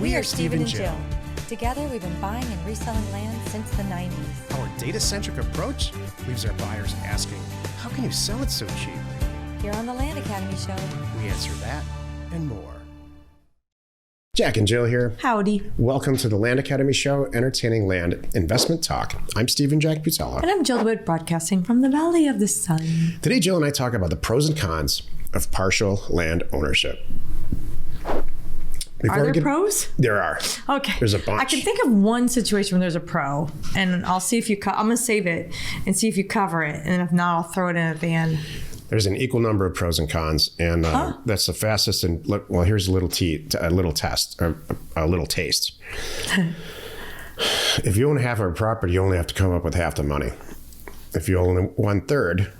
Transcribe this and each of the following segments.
We are Steve and Jill. Together, we've been buying and reselling land since the 90s. Our data-centric approach leaves our buyers asking, how can you sell it so cheap? Here on the Land Academy Show, We answer that and more. Jack and Jill here. howdy. Welcome to the Land Academy Show, entertaining land investment talk. I'm Steve and Jack Butella. And I'm Jill DeWitt, broadcasting from the Valley of the Sun. Today, Jill and I talk about the pros and cons of partial land ownership. Are there pros? There are. Okay. There's a bunch. I can think of one situation where there's a pro, and I'll see if you. I'm going to save it and see if you cover it, and if not, I'll throw it in at the end. There's an equal number of pros and cons, and that's the fastest. And well, here's a little test, or a little taste. If you own half of a property, you only have to come up with half the money. If you own 1/3,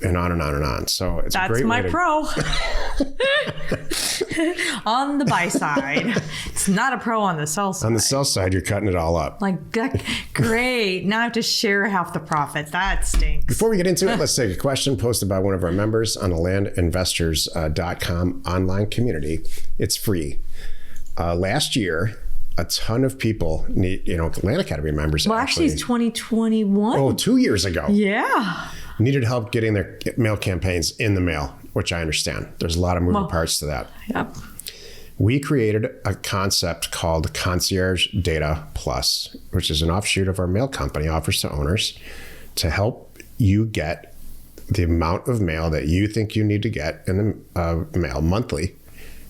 and on and on and on. So it's That's a great my way to, pro. On the buy side. It's not a pro on the sell side. on the sell side, you're cutting it all up. Like, great. Now I have to share half the profit. That stinks. Before we get into it, let's take a question posted by one of our members on the landinvestors.com online community. It's free. Last year, a ton of people Land Academy members. Well, actually, it's 2021. Oh, 2 years ago. Yeah. Needed help getting their mail campaigns in the mail, which I understand. There's a lot of moving parts to that. Yep. We created a concept called Concierge Data Plus, which is an offshoot of our mail company, offers to owners, to help you get the amount of mail that you think you need to get in the mail monthly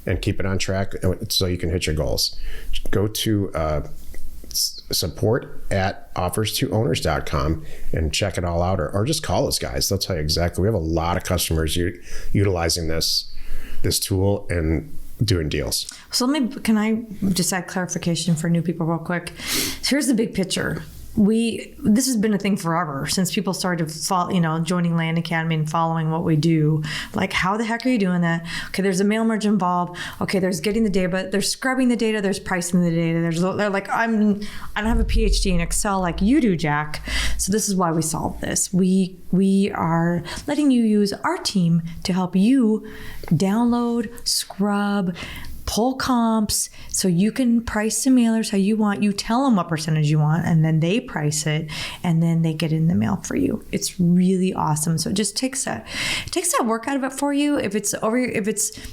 and keep it on track so you can hit your goals. Go to support@offerstoowners.com and check it all out, or just call us, guys. They'll tell you exactly. We have a lot of customers utilizing this tool and doing deals. So can I just add clarification for new people real quick? So here's the big picture. This has been a thing forever since people started joining Land Academy and following what we do. Like, how the heck are you doing that? Okay, there's a mail merge involved. Okay, there's getting the data, but there's scrubbing the data, there's pricing the data. They're like, I don't have a PhD in Excel like you do, Jack. So this is why we solved this. We are letting you use our team to help you download, scrub, pull comps, so you can price the mailers how you want. You tell them what percentage you want, and then they price it, and then they get it in the mail for you. It's really awesome. So it just takes that work out of it for you. If it's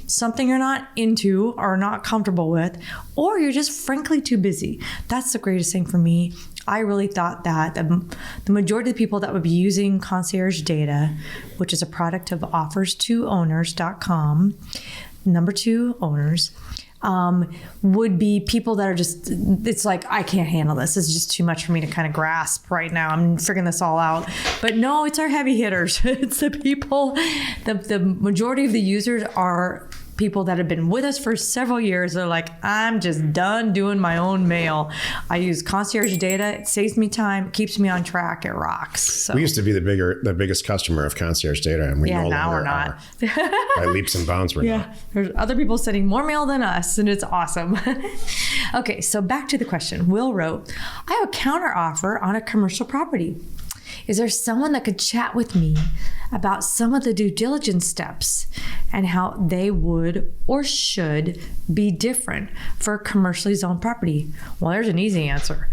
something you're not into or not comfortable with, or you're just frankly too busy, that's the greatest thing for me. I really thought that the majority of the people that would be using Concierge Data, which is a product of offerstoowners.com, number 2 owners, would be people that are just, it's like, I can't handle this. It's just too much for me to kind of grasp right now. I'm figuring this all out. But no, it's our heavy hitters. It's the people, the majority of the users are people that have been with us for several years. They're like, I'm just done doing my own mail. I use Concierge Data. It saves me time, keeps me on track. It rocks. So. We used to be the biggest customer of Concierge Data, and we no now longer we're not. are. By leaps and bounds, we're not. There's other people sending more mail than us, and it's awesome. Okay, so back to the question. Will wrote, I have a counter offer on a commercial property. Is there someone that could chat with me about some of the due diligence steps and how they would or should be different for a commercially zoned property? Well, there's an easy answer.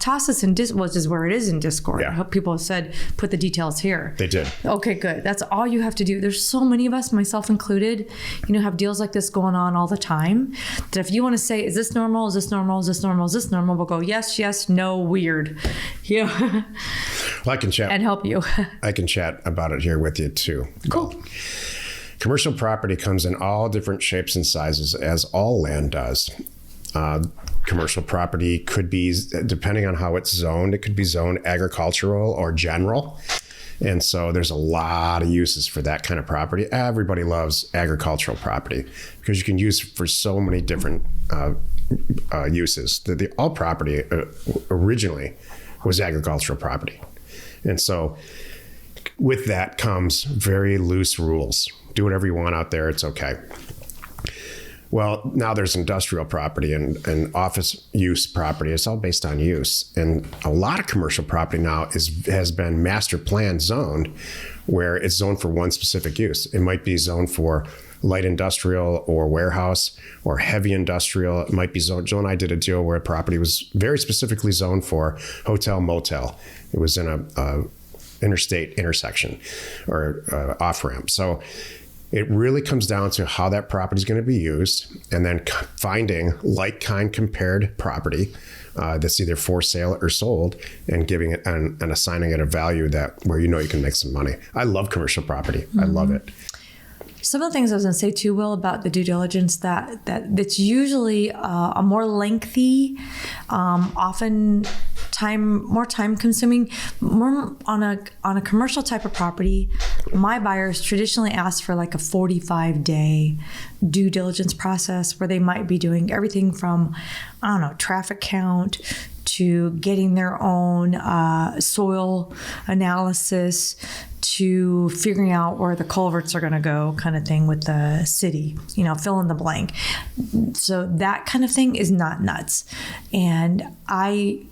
Toss us in Discord, which is where it is in Discord. Yeah. I hope people have said, put the details here. They did. Okay, good. That's all you have to do. There's so many of us, myself included, have deals like this going on all the time, that if you want to say, is this normal? Is this normal? Is this normal? Is this normal? We'll go, yes, no, weird. Yeah. Well, I can chat. And help you. I can chat about it here with you too. Cool. Commercial property comes in all different shapes and sizes, as all land does. Commercial property could be, depending on how it's zoned, it could be zoned agricultural or general. And so there's a lot of uses for that kind of property. Everybody loves agricultural property because you can use for so many different uses. All property originally was agricultural property. And so with that comes very loose rules. Do whatever you want out there. It's okay. Well, now there's industrial property and office use property. It's all based on use. And a lot of commercial property now has been master plan zoned, where it's zoned for one specific use. It might be zoned for light industrial or warehouse, or heavy industrial. It might be zoned. Joe and I did a deal where a property was very specifically zoned for hotel motel. It was in a interstate intersection or off ramp. So it really comes down to how that property is going to be used, and then finding like kind compared property that's either for sale or sold, and giving it and assigning it a value that where you know you can make some money. I love commercial property. Mm-hmm. I love it. Some of the things I was going to say too, Will, about the due diligence that's usually a more lengthy, often more time consuming, more on a commercial type of property. My buyers traditionally ask for like a 45-day due diligence process where they might be doing everything from, I don't know, traffic count to getting their own soil analysis to figuring out where the culverts are going to go, kind of thing, with the city, fill in the blank. So that kind of thing is not nuts. And I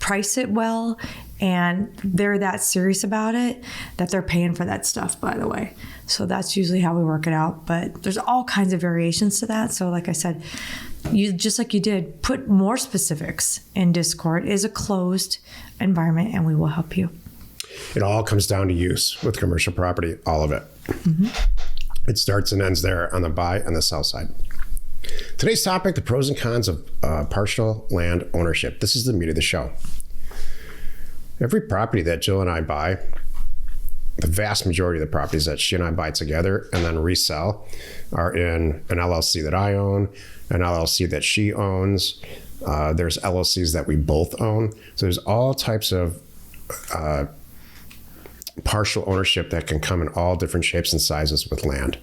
price it well, and they're that serious about it that they're paying for that stuff, by the way. So that's usually how we work it out. But there's all kinds of variations to that. So like I said, you just like you did, put more specifics in Discord. It is a closed environment, and we will help you. It all comes down to use with commercial property, all of it. Mm-hmm. It starts and ends there on the buy and the sell side. Today's topic, the pros and cons of partial land ownership. This is the meat of the show. Every property that Jill and I buy, the vast majority of the properties that she and I buy together and then resell are in an LLC that I own, an LLC that she owns. There's LLCs that we both own. So there's all types of partial ownership that can come in all different shapes and sizes with land.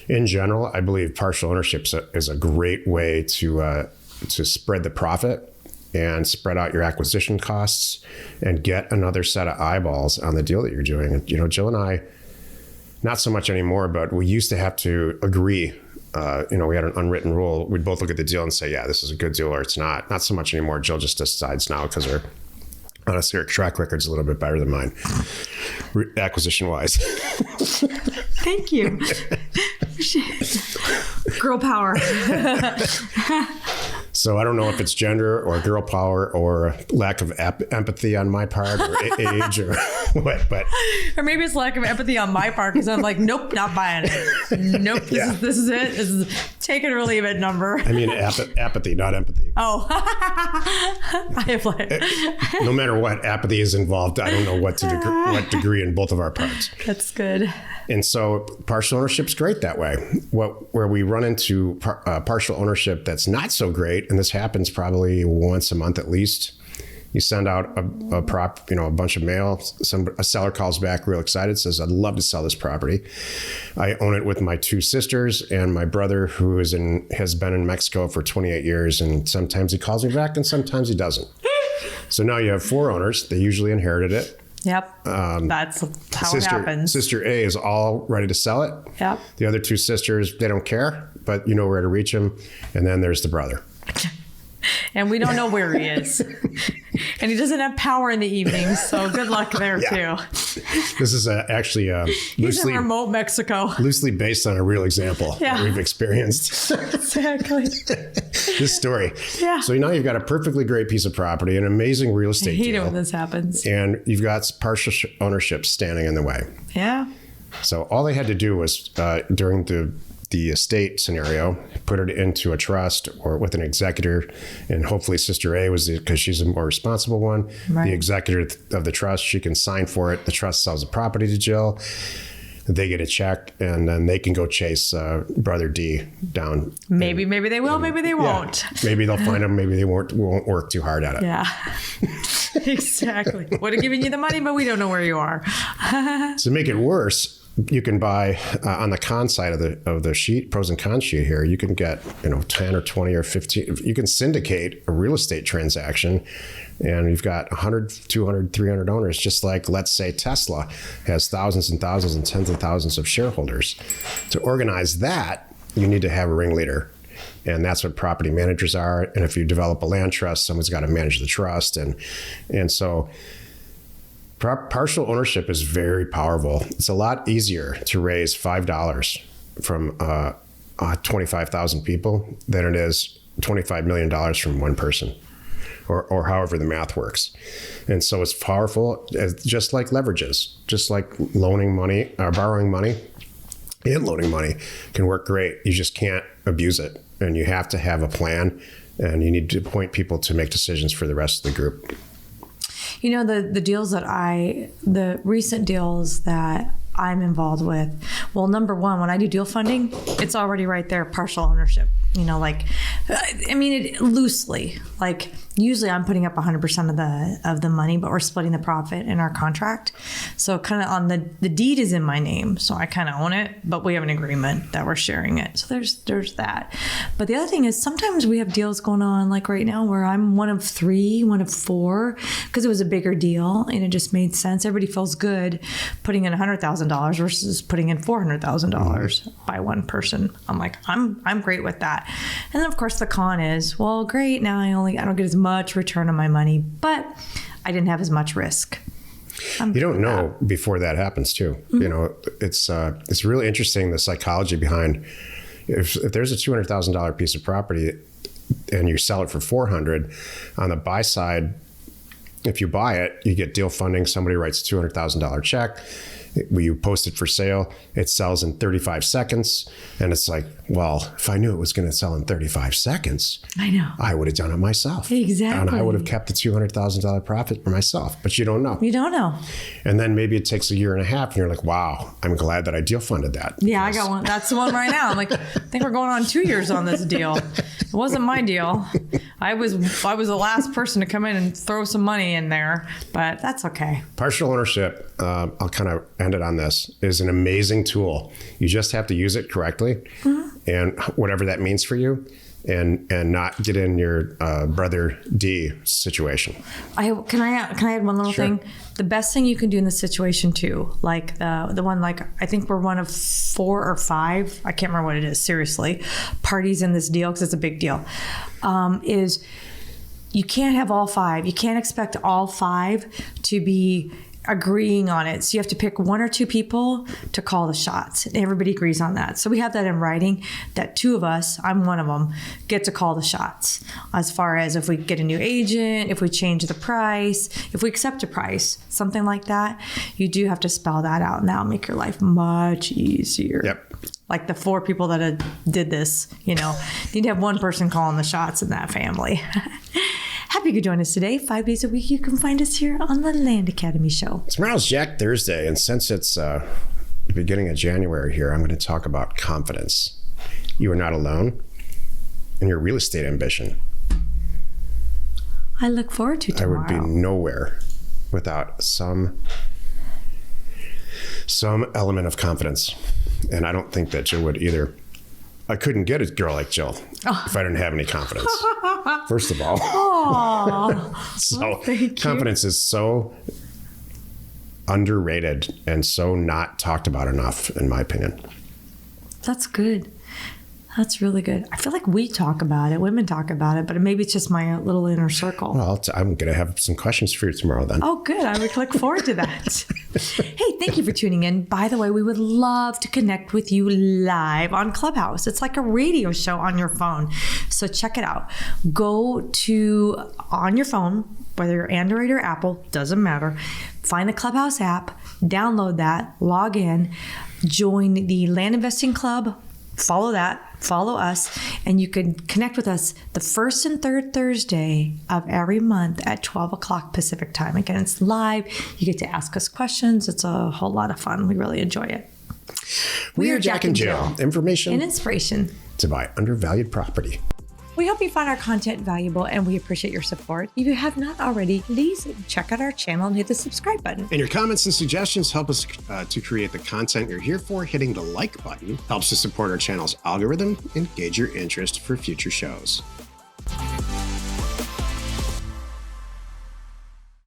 In general, I believe partial ownership is a great way to spread the profit and spread out your acquisition costs and get another set of eyeballs on the deal that you're doing. And, Jill and I, not so much anymore, but we used to have to agree. We had an unwritten rule. We'd both look at the deal and say, yeah, this is a good deal or it's not. Not so much anymore. Jill just decides now because honestly, her track record's a little bit better than mine, acquisition-wise. Thank you. Girl power. So I don't know if it's gender or girl power or lack of empathy on my part or age or what, but... Or maybe it's lack of empathy on my part because I'm like, nope, not buying it. Nope, this is it. This is take it or leave it number. I mean apathy, not empathy. Oh. I have like... No matter what, apathy is involved. I don't know what degree in both of our parts. That's good. And so partial ownership's great that way. Where we run into partial ownership that's not so great, and this happens probably once a month at least. You send out a bunch of mail. A seller calls back real excited, says, "I'd love to sell this property. I own it with my two sisters and my brother, who has been in Mexico for 28 years, and sometimes he calls me back and sometimes he doesn't." So now you have four owners. They usually inherited it. Yep. That's how it happens. Sister A is all ready to sell it. Yep. The other two sisters, they don't care, but you know where to reach them. And then there's the brother. And we don't know where he is. And he doesn't have power in the evenings, so good luck there too. This is actually he's in remote Mexico. Loosely based on a real example that we've experienced. Exactly. This story. Yeah. So now you've got a perfectly great piece of property, an amazing real estate deal. I hate it when this happens. And you've got partial ownership standing in the way. Yeah. So all they had to do was during the estate scenario, put it into a trust or with an executor, and hopefully Sister A was because she's a more responsible one. Right. The executor of the trust, she can sign for it. The trust sells the property to Jill. They get a check, and then they can go chase Brother D down. Maybe they will, maybe they won't. Maybe they'll find him. Maybe they won't work too hard at it. Yeah, exactly. Would have given you the money, but we don't know where you are. To make it worse, you can buy on the con side of the sheet, pros and cons sheet here, you can get 10 or 20 or 15. You can syndicate a real estate transaction, and you've got 100, 200, 300 owners, just like, let's say, Tesla has thousands and thousands and tens of thousands of shareholders. To organize that, you need to have a ringleader. And that's what property managers are. And if you develop a land trust, someone's got to manage the trust. And so partial ownership is very powerful. It's a lot easier to raise $5 from 25,000 people than it is $25 million from one person, or however the math works. And so it's powerful, just like leverages, just like loaning money or borrowing money and loaning money can work great. You just can't abuse it. And you have to have a plan, and you need to appoint people to make decisions for the rest of the group. You know, the recent deals that I'm involved with, well, number one, when I do deal funding, it's already right there, partial ownership. You know, like, I mean, it loosely, like usually I'm putting up 100% of the money, but we're splitting the profit in our contract. So kind of on the deed is in my name. So I kind of own it, but we have an agreement that we're sharing it. So there's that. But the other thing is sometimes we have deals going on like right now where I'm one of 3, one of 4, because it was a bigger deal and it just made sense. Everybody feels good putting in $100,000 versus putting in $400,000 by one person. I'm like, I'm great with that. And then of course the con is, well, great, now I don't get as much return on my money, but I didn't have as much risk. You don't know before that happens too. Mm-hmm. You know, it's really interesting, the psychology behind if there's a $200,000 piece of property and you sell it for $400,000 on the buy side, if you buy it, you get deal funding, somebody writes a $200,000 check. You post it for sale, it sells in 35 seconds. And it's like, well, if I knew it was going to sell in 35 seconds, I would have done it myself. Exactly. And I would have kept the $200,000 profit for myself. But you don't know. You don't know. And then maybe it takes 1.5 years and you're like, wow, I'm glad that I deal funded that. Yeah, I got one. That's the one right now. I'm like, I think we're going on 2 years on this deal. It wasn't my deal. I was the last person to come in and throw some money in there, but that's okay. Partial ownership, I'll kind of end it on this, is an amazing tool. You just have to use it correctly, mm-hmm. and whatever that means for you, and not get in your brother D situation. Can I add one little thing? The best thing you can do in this situation too, like the one, like I think we're one of 4 or 5, I can't remember what it is, seriously, parties in this deal, because it's a big deal, is you can't have all 5. You can't expect all 5 to be agreeing on it. So you have to pick 1 or 2 people to call the shots. Everybody agrees on that. So we have that in writing that 2 of us, I'm one of them, get to call the shots. As far as if we get a new agent, if we change the price, if we accept a price, something like that, you do have to spell that out, and that'll make your life much easier. Yep. Like the 4 people that did this, you need to have 1 person calling the shots in that family. Happy you could join us today. 5 days a week, you can find us here on the Land Academy Show. Tomorrow's Jack Thursday, and since it's the beginning of January here, I'm going to talk about confidence. You are not alone in your real estate ambition. I look forward to tomorrow. I would be nowhere without some element of confidence, and I don't think that Jill would either. I couldn't get a girl like Jill if I didn't have any confidence. First of all. So confidence is so underrated and so not talked about enough, in my opinion. That's good. That's really good. I feel like we talk about it, women talk about it, but maybe it's just my little inner circle. Well, I'm going to have some questions for you tomorrow then. Oh, good. I would look forward to that. Hey, thank you for tuning in. By the way, we would love to connect with you live on Clubhouse. It's like a radio show on your phone. So check it out. Go to, on your phone, whether you're Android or Apple, doesn't matter. Find the Clubhouse app, download that, log in, join the Land Investing Club. Follow that, follow us, and you can connect with us the first and third Thursday of every month at 12 o'clock Pacific time. Again, it's live. You get to ask us questions. It's a whole lot of fun. We really enjoy it. We are Jack and Jill. Information and inspiration to buy undervalued property. We hope you find our content valuable, and we appreciate your support. If you have not already, please check out our channel and hit the subscribe button. And your comments and suggestions help us to create the content you're here for. Hitting the like button helps to support our channel's algorithm and gauge your interest for future shows.